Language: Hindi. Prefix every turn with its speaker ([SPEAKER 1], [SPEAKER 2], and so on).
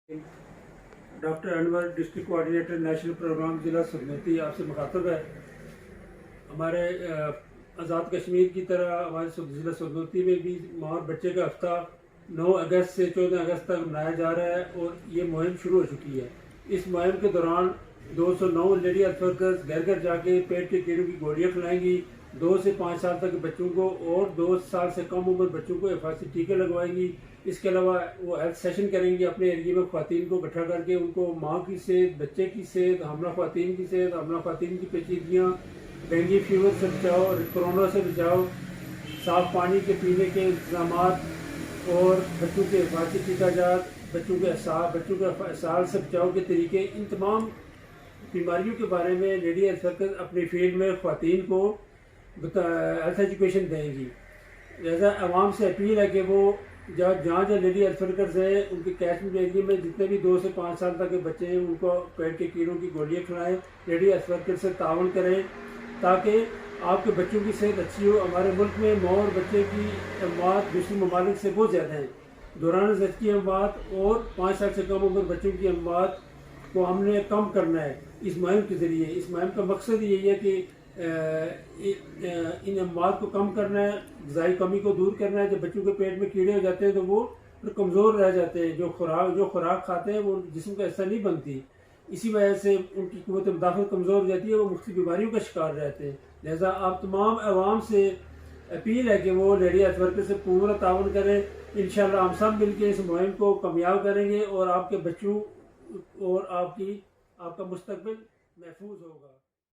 [SPEAKER 1] Doctor Anwar district coordinator national programme ज़िला सुरनती आपसे मुखातब है। हमारे आज़ाद कश्मीर की तरह हमारे ज़िला सुरनती में भी माँ और बच्चे का हफ्ता 9 अगस्त से 14 अगस्त तक मनाया जा रहा है और ये मुहिम शुरू हो चुकी है। इस मुहिम के दौरान 209 लेडी हेल्थ वर्कर्स घर घर जाके पेट के कीड़ों की गोलियाँ खिलाएंगी। 2 से 5 साल तक के बच्चों को और 2 साल से कम उम्र बच्चों को हिफाजती टीके लगवाएंगी। इसके अलावा वो हेल्थ सेशन करेंगे अपने एरिया में ख़वातीन को इकट्ठा करके उनको माँ की सेहत, बच्चे की सेहत, हमला ख़वातीन की सेहत, हमला ख़वातीन की पेचीदगियाँ, डेंगू फीवर से बचाओ, कोरोना से बचाओ, साफ़ पानी के पीने के इंतजाम और बच्चों के हिफाजती टीकाजात, बच्चों के साल से बचाव के तरीके, इन तमाम बीमारियों के बारे में लेडी हेल्थ वर्कर अपनी फील्ड में ख़वातीन को हेल्थ एजुकेशन देंगी। लिहाजा आवाम से अपील है कि वो जहाँ लेडी हेल्थ वर्कर्स हैं उनके कैचमेंट एरिया में जितने भी 2 से 5 साल तक के बच्चे हैं उनको पेट के कीड़ों की गोलियाँ खिलाएँ। लेडी हेल्थ वर्कर से ताउन करें ताकि आपके बच्चों की सेहत अच्छी हो। हमारे मुल्क में माँ और बच्चे की अमवात दूसरे ममालिक से बहुत ज़्यादा हैं। दौरान ज़च की अमवात और 5 साल से कम उम्र बच्चों की अमवात को हमने कम करना है इस मुहिम के ज़रिए। इस मुहिम का मकसद यही है कि इन अमवात को कम करना है, ग़िज़ाई कमी को दूर करना है। जब बच्चों के पेट में कीड़े हो जाते हैं तो वो फिर कमज़ोर रह जाते हैं। जो खुराक खाते हैं वो जिस्म का हिस्सा नहीं बनती, इसी वजह से उनकी क़ुव्वत मुदाफ़अत कमज़ोर हो जाती है, वो मुख्तलिफ़ बीमारियों का शिकार रहते हैं। लिहाजा आप तमाम आवाम से अपील है कि वो लेडी हेल्थ वर्कर से पूरा ताउन करें। इंशाअल्लाह हम सब मिलकर इस मुहिम को कामयाब करेंगे और आपके बच्चों और आपका मुस्तक़बिल महफूज होगा।